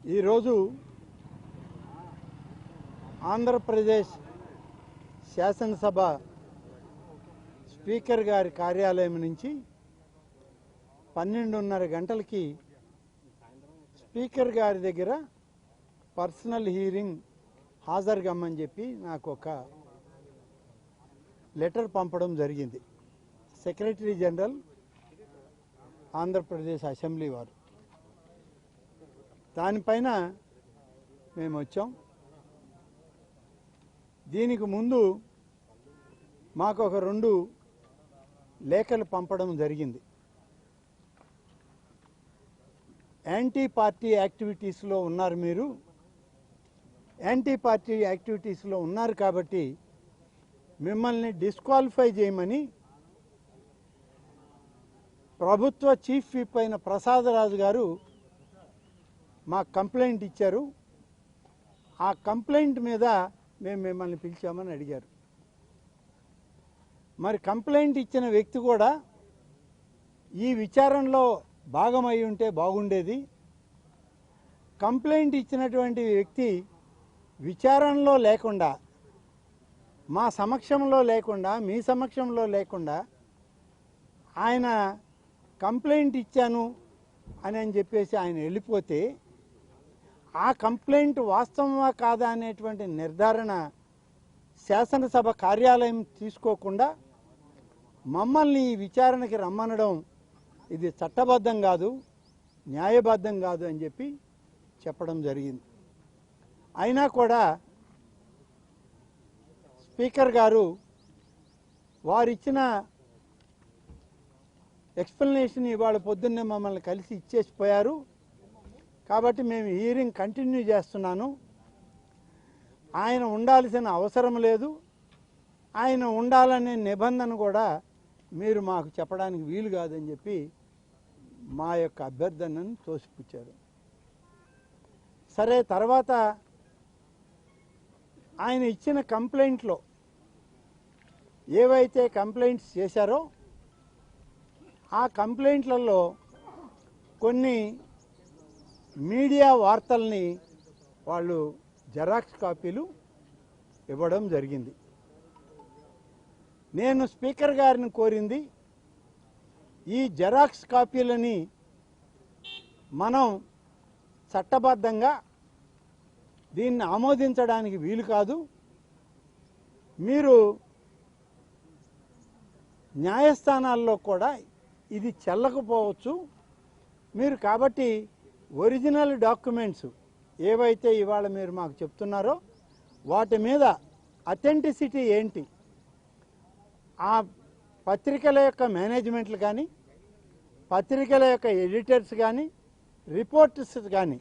ఈరోజు ఆంధ్రప్రదేశ్ శాసనసభ స్పీకర్ గారి కార్యాలయం నుంచి 12:30 గంటలకి స్పీకర్ గారి దగ్గర పర్సనల్ హీరింగ్ హాజరుగమ్మని చెప్పి నాకు ఒక లెటర్ పంపడం జరిగింది. సెక్రటరీ జనరల్ ఆంధ్రప్రదేశ్ అసెంబ్లీ వారు. దానిపైన మేము వచ్చాం. దీనికి ముందు మాకు ఒక 2 లేఖలు పంపడం జరిగింది. యాంటీ పార్టీ యాక్టివిటీస్లో ఉన్నారు, మీరు యాంటీ పార్టీ యాక్టివిటీస్లో ఉన్నారు కాబట్టి మిమ్మల్ని డిస్క్వాలిఫై చేయమని ప్రభుత్వ చీఫ్ విప్ అయిన ప్రసాదరాజు గారు మాకు కంప్లైంట్ ఇచ్చారు. ఆ కంప్లైంట్ మీద మేము మిమ్మల్ని పిలిచామని అడిగారు. మరి కంప్లైంట్ ఇచ్చిన వ్యక్తి కూడా ఈ విచారణలో భాగమై ఉంటే బాగుండేది. కంప్లైంట్ ఇచ్చినటువంటి వ్యక్తి విచారణలో లేకుండా, మా సమక్షంలో లేకుండా, మీ సమక్షంలో లేకుండా ఆయన కంప్లైంట్ ఇచ్చాను అని చెప్పేసి ఆయన వెళ్ళిపోతే ఆ కంప్లైంట్ వాస్తవమా కాదా అనేటువంటి నిర్ధారణ శాసనసభ కార్యాలయం తీసుకోకుండా మమ్మల్ని ఈ విచారణకి రమ్మనడం ఇది చట్టబద్ధం కాదు, న్యాయబద్ధం కాదు అని చెప్పి చెప్పడం జరిగింది. అయినా కూడా స్పీకర్ గారు వారిచ్చిన ఎక్స్ప్లెనేషన్ ఇవాళ పొద్దున్నే మమ్మల్ని కలిసి ఇచ్చేసిపోయారు. కాబట్టి మేము హీరింగ్ కంటిన్యూ చేస్తున్నాను. ఆయన ఉండాల్సిన అవసరం లేదు, ఆయన ఉండాలనే నిబంధన కూడా మీరు మాకు చెప్పడానికి వీలు కాదని చెప్పి మా యొక్క అభ్యర్థనను తోసిపుచ్చారు. సరే, తర్వాత ఆయన ఇచ్చిన కంప్లైంట్లో ఏవైతే కంప్లైంట్స్ చేశారో ఆ కంప్లైంట్లలో కొన్ని మీడియా వార్తల్ని వాళ్ళు జెరాక్స్ కాపీలు ఇవ్వడం జరిగింది. నేను స్పీకర్ గారిని కోరింది ఈ జెరాక్స్ కాపీలని మనం చట్టబద్ధంగా దీన్ని ఆమోదించడానికి వీలు కాదు, మీరు న్యాయస్థానాల్లో కూడా ఇది చెల్లకపోవచ్చు, మీరు కాబట్టి ఒరిజినల్ డాక్యుమెంట్స్ ఏవైతే ఇవాళ మీరు మాకు చెప్తున్నారో వాటి మీద అథెంటిసిటీ ఏంటి, ఆ పత్రికల యొక్క మేనేజ్మెంట్లు కానీ, పత్రికల యొక్క ఎడిటర్స్ కానీ, రిపోర్టర్స్ కానీ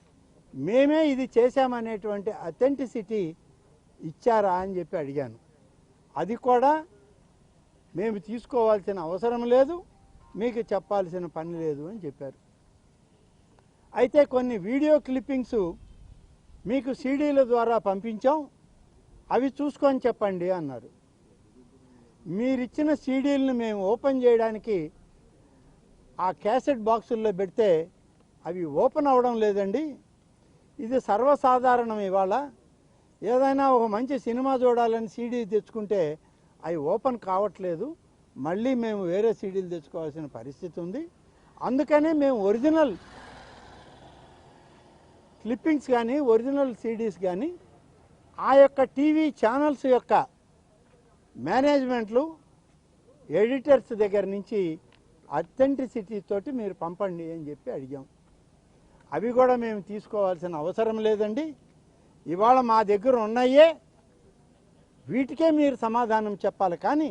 మేమే ఇది చేశామనేటువంటి అథెంటిసిటీ ఇచ్చారా అని చెప్పి అడిగాను. అది కూడా మేము తీసుకోవాల్సిన అవసరం లేదు, మీకు చెప్పాల్సిన పని లేదు అని చెప్పారు. అయితే కొన్ని వీడియో క్లిప్పింగ్స్ మీకు సీడీల ద్వారా పంపించాం, అవి చూసుకొని చెప్పండి అన్నారు. మీరిచ్చిన సీడీలను మేము ఓపెన్ చేయడానికి ఆ క్యాసెట్ బాక్సుల్లో పెడితే అవి ఓపెన్ అవ్వడం లేదండి. ఇది సర్వసాధారణం. ఇవాళ ఏదైనా ఒక మంచి సినిమా చూడాలని సీడీ తెచ్చుకుంటే అవి ఓపెన్ కావట్లేదు, మళ్ళీ మేము వేరే సీడీలు తెచ్చుకోవాల్సిన పరిస్థితి ఉంది. అందుకనే మేము ఒరిజినల్ క్లిప్పింగ్స్ కానీ, ఒరిజినల్ సీడీస్ కానీ ఆ యొక్క టీవీ ఛానల్స్ యొక్క మేనేజ్మెంట్లు, ఎడిటర్స్ దగ్గర నుంచి అథెంటిసిటీ తోటి మీరు పంపండి అని చెప్పి అడిగాం. అవి కూడా మేము తీసుకోవాల్సిన అవసరం లేదండి, ఇవాళ మా దగ్గర ఉన్నాయే, వీటికే మీరు సమాధానం చెప్పాలి, కానీ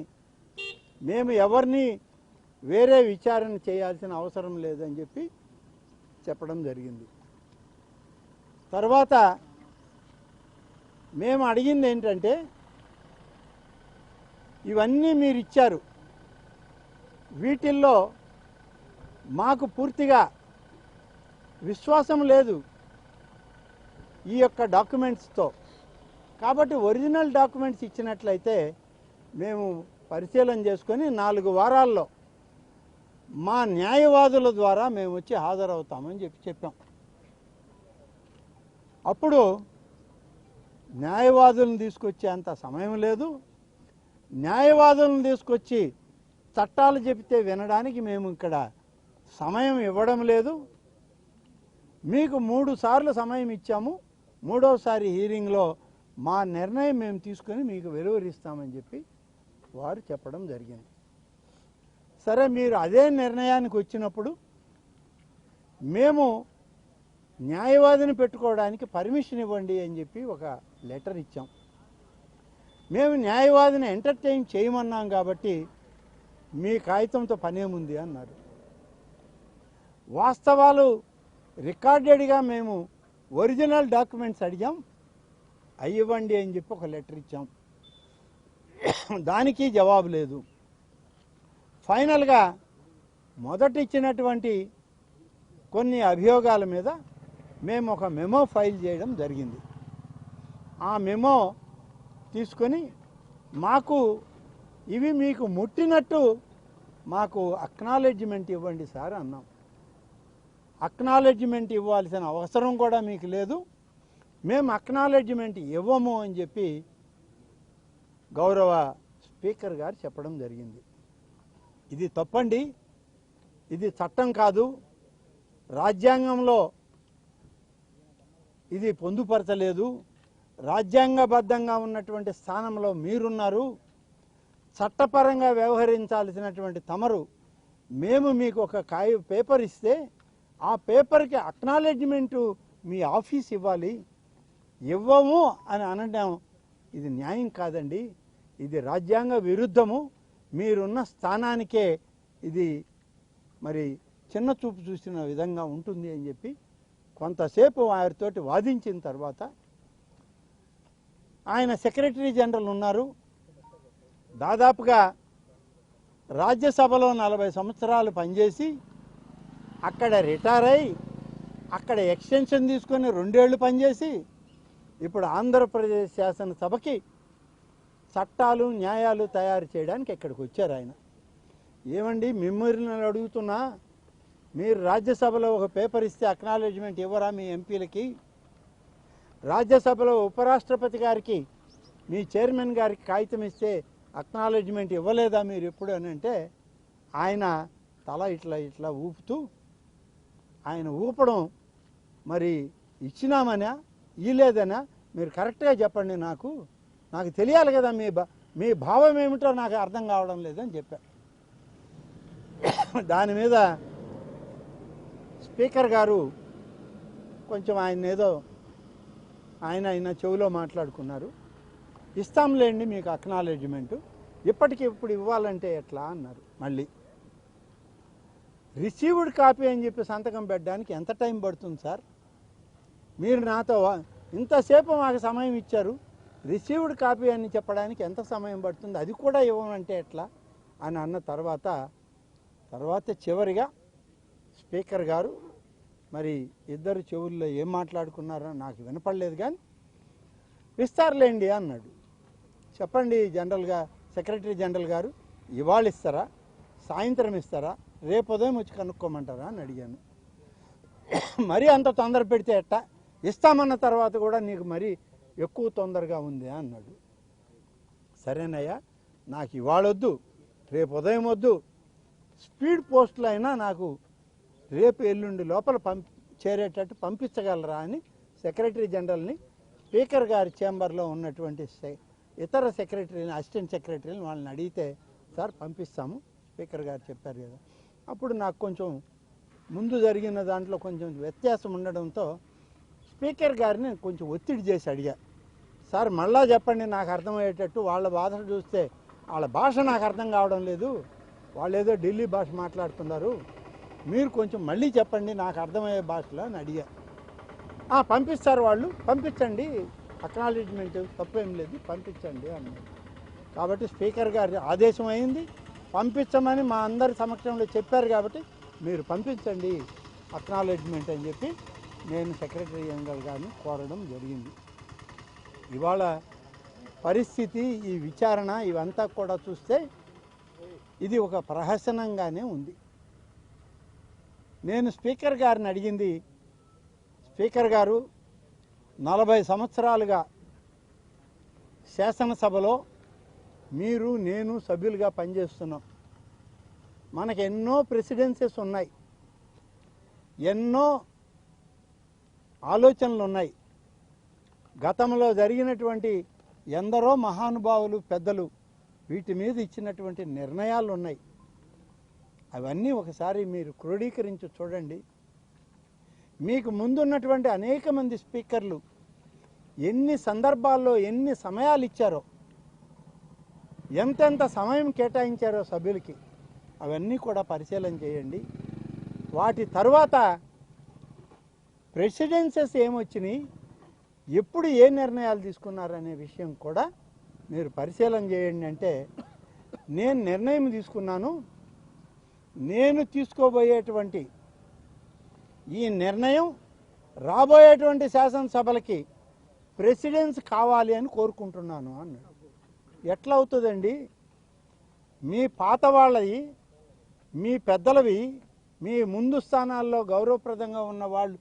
మేము ఎవరిని వేరే విచారణ చేయాల్సిన అవసరం లేదని చెప్పి చెప్పడం జరిగింది. తర్వాత మేము అడిగింది ఏంటంటే, ఇవన్నీ మీరు ఇచ్చారు, వీటిల్లో మాకు పూర్తిగా విశ్వాసం లేదు ఈ యొక్క డాక్యుమెంట్స్తో. కాబట్టి ఒరిజినల్ డాక్యుమెంట్స్ ఇచ్చినట్లయితే మేము పరిశీలన చేసుకొని 4 వారాల్లో మా న్యాయవాదుల ద్వారా మేము వచ్చి హాజరవుతామని చెప్పాం. అప్పుడు న్యాయవాదులను తీసుకొచ్చేంత సమయం లేదు. న్యాయవాదులను తీసుకొచ్చి చట్టాలు చెబితే వినడానికి మేము ఇక్కడ సమయం ఇవ్వడం లేదు. మీకు 3 సార్లు సమయం ఇచ్చాము. 3వసారి హీరింగ్లో మా నిర్ణయం మేము తీసుకొని మీకు వెలువరిస్తామని చెప్పి వారు చెప్పడం జరిగింది. సరే, మీరు అదే నిర్ణయానికి వచ్చినప్పుడు మేము న్యాయవాదిని పెట్టుకోవడానికి పర్మిషన్ ఇవ్వండి అని చెప్పి ఒక లెటర్ ఇచ్చాం. మేము న్యాయవాదిని ఎంటర్టైన్ చేయమన్నాం కాబట్టి మీ కాగితంతో పనేముంది అన్నారు. వాస్తవాలు రికార్డెడ్గా మేము ఒరిజినల్ డాక్యుమెంట్స్ అడిగాం, అవి ఇవ్వండి అని చెప్పి ఒక లెటర్ ఇచ్చాం. దానికి జవాబు లేదు. ఫైనల్గా మొదట ఇచ్చినటువంటి కొన్ని అభియోగాల మీద మేము ఒక మెమో ఫైల్ చేయడం జరిగింది. ఆ మెమో తీసుకొని మాకు ఇవి మీకు ముట్టినట్టు మాకు అక్నాలెడ్జ్మెంట్ ఇవ్వండి సార్ అన్నాం. అక్నాలెడ్జ్మెంట్ ఇవ్వాల్సిన అవసరం కూడా మీకు లేదు, మేము అక్నాలెడ్జ్మెంట్ ఇవ్వము అని చెప్పి గౌరవ స్పీకర్ గారు చెప్పడం జరిగింది. ఇది తప్పండి, ఇది చట్టం కాదు, రాజ్యాంగంలో ఇది పొందుపరచలేదు, రాజ్యాంగబద్ధంగా ఉన్నటువంటి స్థానంలో మీరున్నారు, చట్టపరంగా వ్యవహరించాల్సినటువంటి తమరు మేము మీకు ఒక పేపర్ ఇస్తే ఆ పేపర్కి అక్నాలెడ్జ్మెంటు మీ ఆఫీస్ ఇవ్వాలి, ఇవ్వము అని అనడం ఇది న్యాయం కాదండి, ఇది రాజ్యాంగ విరుద్ధము, మీరున్న స్థానానికే ఇది మరి చిన్న చూపు చూసిన విధంగా ఉంటుంది అని చెప్పి కొంతసేపు వారితోటి వాదించిన తర్వాత ఆయన సెక్రటరీ జనరల్ ఉన్నారు. దాదాపుగా రాజ్యసభలో 40 సంవత్సరాలు పనిచేసి అక్కడ రిటైర్ అయ్యి అక్కడ ఎక్స్టెన్షన్ తీసుకొని 2 ఏళ్ళు పనిచేసి ఇప్పుడు ఆంధ్రప్రదేశ్ శాసనసభకి చట్టాలు న్యాయాలు తయారు చేయడానికి ఇక్కడికి వచ్చారు ఆయన. ఏమండి, మిమ్మల్ని అడుగుతున్నా, మీరు రాజ్యసభలో ఒక పేపర్ ఇస్తే అక్నాలెడ్జ్మెంట్ ఇవ్వరా మీ ఎంపీలకి? రాజ్యసభలో ఉపరాష్ట్రపతి గారికి మీ చైర్మన్ గారికి కాగితం ఇస్తే అక్నాలెడ్జ్మెంట్ ఇవ్వలేదా మీరు ఎప్పుడు అని అంటే ఆయన తల ఇట్లా ఇట్లా ఊపుతూ, ఆయన ఊపడం మరి ఇచ్చినామనా ఇలేదనా మీరు కరెక్ట్గా చెప్పండి, నాకు తెలియాలి కదా, మీ భావం ఏమిటో నాకు అర్థం కావడం లేదని చెప్పారు. దాని మీద స్పీకర్ గారు కొంచెం ఆయన చెవిలో మాట్లాడుకున్నారు. ఇస్తాంలేండి మీకు అక్నాలెడ్జ్మెంటు, ఇప్పటికిప్పుడు ఇవ్వాలంటే ఎట్లా అన్నారు. మళ్ళీ రిసీవ్డ్ కాపీ అని చెప్పి సంతకం పెట్టడానికి ఎంత టైం పడుతుంది సార్? మీరు నాతో ఇంతసేపు మాకు సమయం ఇచ్చారు, రిసీవ్డ్ కాపీ అని చెప్పడానికి ఎంత సమయం పడుతుంది, అది కూడా ఇవ్వమంటే ఎట్లా అని అన్న తర్వాత చివరిగా స్పీకర్ గారు మరి ఇద్దరు చెవుల్లో ఏం మాట్లాడుకున్నారో నాకు వినపడలేదు, కానీ ఇస్తారులేండి అన్నాడు. చెప్పండి సెక్రటరీ జనరల్ గారు, ఇవాళ ఇస్తారా, సాయంత్రం ఇస్తారా, రేపు ఉదయం వచ్చి కనుక్కోమంటారా అని అడిగాను. మరీ అంత తొందర పెడితే ఎట్టా, ఇస్తామన్న తర్వాత కూడా నీకు మరీ ఎక్కువ తొందరగా ఉంది అన్నాడు. సరేనయ్యా, నాకు ఇవాళ వద్దు, రేపు ఉదయం వద్దు, స్పీడ్ పోస్టులు అయినా నాకు రేపు ఎల్లుండి లోపల చేరేటట్టు పంపించగలరా అని సెక్రటరీ జనరల్ని, స్పీకర్ గారి చేంబర్లో ఉన్నటువంటి ఇతర సెక్రటరీని, అసిస్టెంట్ సెక్రటరీని వాళ్ళని అడిగితే సార్ పంపిస్తాము స్పీకర్ గారు చెప్పారు కదా. అప్పుడు నాకు కొంచెం ముందు జరిగిన దాంట్లో కొంచెం వ్యత్యాసం ఉండడంతో స్పీకర్ గారిని కొంచెం ఒత్తిడి చేసి అడిగా, సార్ మళ్ళా చెప్పండి నాకు అర్థమయ్యేటట్టు, వాళ్ళ భాష చూస్తే వాళ్ళ భాష నాకు అర్థం కావడం లేదు, వాళ్ళు ఏదో ఢిల్లీ భాష మాట్లాడుతున్నారు, మీరు కొంచెం మళ్ళీ చెప్పండి నాకు అర్థమయ్యే భాషలో అని అడిగా. పంపిస్తారు వాళ్ళు, పంపించండి, అక్నాలెడ్జ్మెంట్ తప్పేం లేదు, పంపించండి అన్నారు. కాబట్టి స్పీకర్ గారి ఆదేశం అయింది, పంపించమని మా అందరి సమక్షంలో చెప్పారు కాబట్టి మీరు పంపించండి అక్నాలెడ్జ్మెంట్ అని చెప్పి నేను సెక్రటరీ జనరల్ గారిని కోరడం జరిగింది. ఇవాళ పరిస్థితి, ఈ విచారణ ఇవంతా కూడా చూస్తే ఇది ఒక ప్రహసనంగానే ఉంది. నేను స్పీకర్ గారిని అడిగింది, స్పీకర్ గారు 40 సంవత్సరాలుగా శాసనసభలో మీరు నేను సభ్యులుగా పనిచేస్తున్నాం. మనకు ఎన్నో ప్రెసిడెన్సెస్ ఉన్నాయి, ఎన్నో ఆలోచనలు ఉన్నాయి. గతంలో జరిగినటువంటి ఎందరో మహానుభావులు పెద్దలు వీటి మీద ఇచ్చినటువంటి నిర్ణయాలు ఉన్నాయి. అవన్నీ ఒకసారి మీరు క్రోడీకరించి చూడండి. మీకు ముందున్నటువంటి అనేక మంది స్పీకర్లు ఎన్ని సందర్భాల్లో ఎన్ని సమయాలు ఇచ్చారో, ఎంతెంత సమయం కేటాయించారో సభ్యులకి, అవన్నీ కూడా పరిశీలన చేయండి. వాటి తర్వాత ప్రెసిడెన్సెస్ ఏమొచ్చినాయి, ఎప్పుడు ఏ నిర్ణయాలు తీసుకున్నారనే విషయం కూడా మీరు పరిశీలన చేయండి. అంటే నేను నిర్ణయం తీసుకున్నాను, నేను తీసుకోబోయేటువంటి ఈ నిర్ణయం రాబోయేటువంటి శాసనసభలకి ప్రెసిడెన్స్ కావాలి అని కోరుకుంటున్నాను అన్నాడు. ఎట్లా అవుతుందండి? మీ పాత వాళ్ళవి, మీ పెద్దలవి, మీ ముందు స్థానాల్లో గౌరవప్రదంగా ఉన్న వాళ్ళు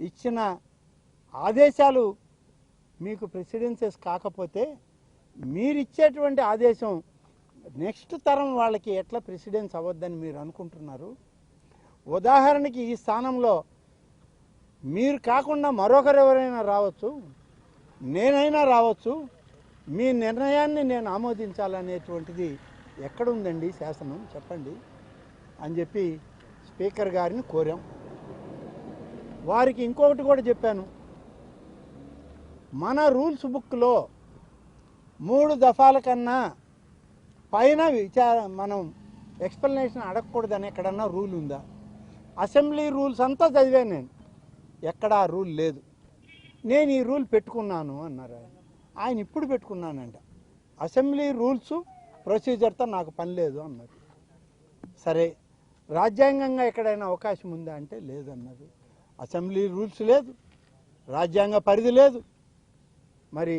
ఇచ్చిన ఆదేశాలు మీకు ప్రెసిడెన్సెస్ కాకపోతే మీరిచ్చేటువంటి ఆదేశం నెక్స్ట్ తరం వాళ్ళకి ఎట్లా ప్రెసిడెన్స్ అవ్వద్దని మీరు అనుకుంటున్నారు? ఉదాహరణకి ఈ స్థానంలో మీరు కాకుండా మరొకరు ఎవరైనా రావచ్చు, నేనైనా రావచ్చు. మీ నిర్ణయాన్ని నేను ఆమోదించాలనేటువంటిది ఎక్కడుందండి శాసనం? చెప్పండి అని చెప్పి స్పీకర్ గారిని కోరాం. వారికి ఇంకొకటి కూడా చెప్పాను. మన రూల్స్ బుక్లో 3 దఫాల కన్నా పైన మనం ఎక్స్ప్లెనేషన్ అడగకూడదని ఎక్కడన్నా రూల్ ఉందా? అసెంబ్లీ రూల్స్ అంతా చదివాను నేను, ఎక్కడా రూల్ లేదు. నేను ఈ రూల్ పెట్టుకున్నాను అన్నారు ఆయన ఇప్పుడు పెట్టుకున్నానంట. అసెంబ్లీ రూల్స్ ప్రొసీజర్తో నాకు పని లేదు అన్నారు. సరే, రాజ్యాంగంగా ఎక్కడైనా అవకాశం ఉందా అంటే లేదన్నారు. అసెంబ్లీ రూల్స్ లేదు, రాజ్యాంగ పరిధి లేదు. మరి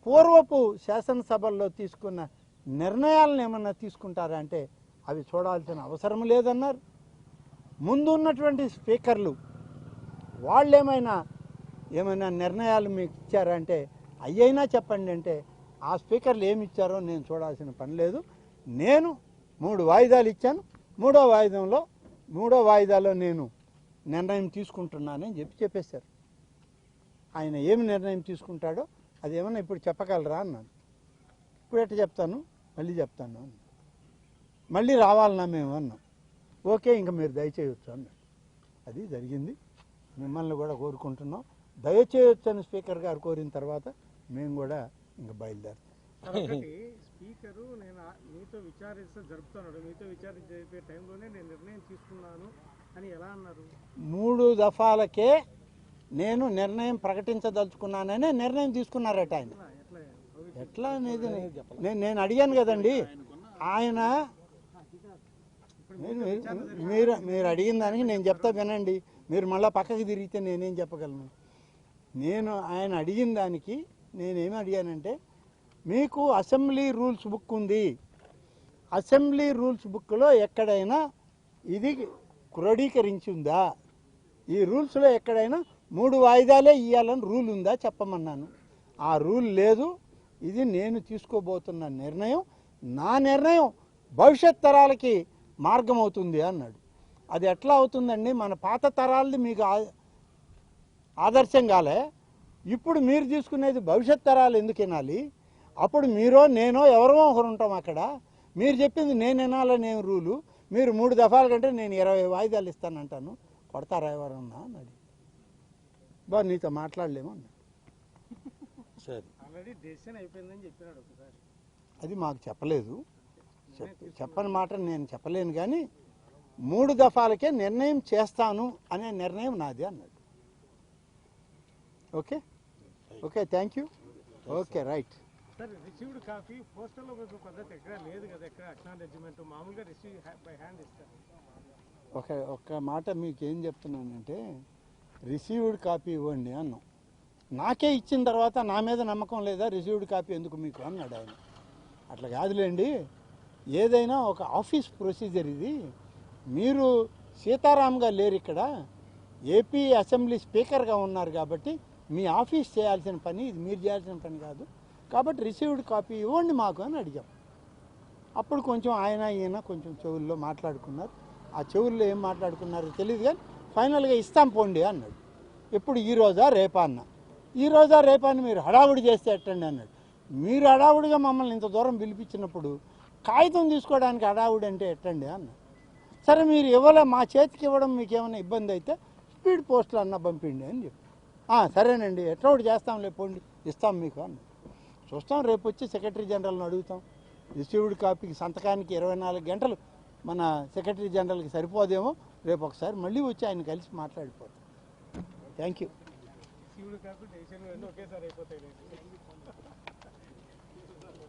పూర్వపు శాసనసభల్లో తీసుకున్న నిర్ణయాలను ఏమన్నా తీసుకుంటారా అంటే అవి చూడాల్సిన అవసరం లేదన్నారు. ముందు ఉన్నటువంటి స్పీకర్లు వాళ్ళు ఏమైనా నిర్ణయాలు మీకు ఇచ్చారా అంటే అయ్యైనా చెప్పండి అంటే ఆ స్పీకర్లు ఏమి ఇచ్చారో నేను చూడాల్సిన పని లేదు. నేను 3 వాయిదాలు ఇచ్చాను, మూడో వాయిదాలో నేను నిర్ణయం తీసుకుంటున్నానని చెప్పేశారు. ఆయన ఏమి నిర్ణయం తీసుకుంటాడో అదేమన్నా ఇప్పుడు చెప్పగలరా అన్నాను. ఇప్పుడు ఎట్లా చెప్తాను, మళ్ళీ చెప్తాను అన్నాను. మళ్ళీ రావాలన్నా మేము అన్నాం. ఓకే, ఇంకా మీరు దయచేయొచ్చు అన్నాడు. అది జరిగింది. మిమ్మల్ని కూడా కోరుకుంటున్నాం, దయచేయొచ్చు అని స్పీకర్ గారు కోరిన తర్వాత మేము కూడా ఇంకా బయలుదేరుతాం. స్పీకరు నేను మీతో విచారిస్తే జరుపుతున్నాడు, మీతో విచారణ జరిపే టైంలోనే నేను నిర్ణయం తీసుకున్నాను అని ఎలా అన్నారు? 3 దఫాలకే నేను నిర్ణయం ప్రకటించదలుచుకున్నాననే నిర్ణయం తీసుకున్నారట ఆయన. ఎట్లా అనేది నేను అడిగాను కదండి. ఆయన మీరు అడిగిన దానికి నేను చెప్తా వినండి. మీరు మళ్ళీ పక్కకి తిరిగితే నేనేం చెప్పగలను? ఆయన అడిగిన దానికి నేనేమి అడిగానంటే, మీకు అసెంబ్లీ రూల్స్ బుక్ ఉంది, అసెంబ్లీ రూల్స్ బుక్లో ఎక్కడైనా ఇది క్రోడీకరించి ఉందా? ఈ రూల్స్లో ఎక్కడైనా 3 వాయిదాలే ఇవ్వాలని రూల్ ఉందా చెప్పమన్నాను. ఆ రూల్ లేదు. ఇది నేను తీసుకోబోతున్న నిర్ణయం, నా నిర్ణయం భవిష్యత్ తరాలకి మార్గం అవుతుంది అన్నాడు. అది ఎట్లా అవుతుందండి? మన పాత తరాలది మీకు ఆదర్శం కాలే, ఇప్పుడు మీరు తీసుకునేది భవిష్యత్ తరాలు ఎందుకు వినాలి? అప్పుడు మీరో నేనో ఎవరో ఒకరు ఉంటాం అక్కడ. మీరు చెప్పింది నేను వినాలనే రూలు, మీరు 3 దఫాల కంటే నేను 20 వాయిదాలు ఇస్తానంటాను, కొడతారా ఎవరన్నా అన్నాడు. నీతో మాట్లాడలేము అన్నాడు. సరే, ఆల్రెడీ డెసిషన్ అయిపోయిందని చెప్పినాడు ఒకసారి. అది మాకు చెప్పలేదు. చెప్పని మాట నేను చెప్పలేను, కానీ 3 దఫాలకే నిర్ణయం చేస్తాను అనే నిర్ణయం నాది అన్నాడు. Okay okay, thank you. Okay, right. Sir, received copy పోస్టల్లో పద్ధతి ఎక్కడ లేదు కదా, ఎక్కడ అక్నాలెడ్జ్మెంట్ మామూలుగా రిసీవ్ బై హ్యాండ్ ఇస్తారు. ఒక మాట మీకు ఏం చెప్తున్నానంటే, రిసీవ్డ్ కాపీ ఇవ్వండి అన్నాం. నాకే ఇచ్చిన తర్వాత నా మీద నమ్మకం లేదా, రిసీవ్డ్ కాపీ ఎందుకు మీకు అన్నాడు ఆయన. అట్లా కాదులేండి, ఏదైనా ఒక ఆఫీస్ ప్రొసీజర్ ఇది. మీరు సీతారాంగా లేరు ఇక్కడ, ఏపీ అసెంబ్లీ స్పీకర్గా ఉన్నారు కాబట్టి మీ ఆఫీస్ చేయాల్సిన పని, ఇది మీరు చేయాల్సిన పని కాదు, కాబట్టి రిసీవ్డ్ కాపీ ఇవ్వండి మాకు అని అడిగాం. అప్పుడు కొంచెం ఆయన ఈయన కొంచెం చెవుల్లో మాట్లాడుకున్నారు. ఆ చెవుల్లో ఏం మాట్లాడుకున్నారో తెలియదు, కానీ ఫైనల్గా ఇస్తాం పోండి అన్నాడు. ఎప్పుడు ఈ రోజా రేపా అన్న. ఈ రోజా రేపా అని మీరు హడావుడి చేస్తే ఎట్టండి అన్నాడు. మీరు హడావుడిగా మమ్మల్ని ఇంత దూరం పిలిపించినప్పుడు కాగితం తీసుకోవడానికి హడావుడి అంటే ఎట్టండి అన్నాడు. సరే మీరు ఇవ్వలే, మా చేతికి ఇవ్వడం మీకు ఏమైనా ఇబ్బంది అయితే స్పీడ్ పోస్టులు అన్న పంపిండి అని చెప్పి, సరేనండి ఎట్లా ఒకటి చేస్తాంలే పోండి, ఇస్తాం మీకు అన్నాడు. చూస్తాం, రేపు వచ్చి సెక్రటరీ జనరల్ని అడుగుతాం. రిసీవ్డ్ కాపీకి సంతకానికి 24 గంటలు మన సెక్రటరీ జనరల్కి సరిపోదేమో, రేపు ఒకసారి మళ్ళీ వచ్చి ఆయన కలిసి మాట్లాడిపోతాం. Thank you. శివుడు కాకు డెసిషన్ ఒకేసారి అయిపోతాయి.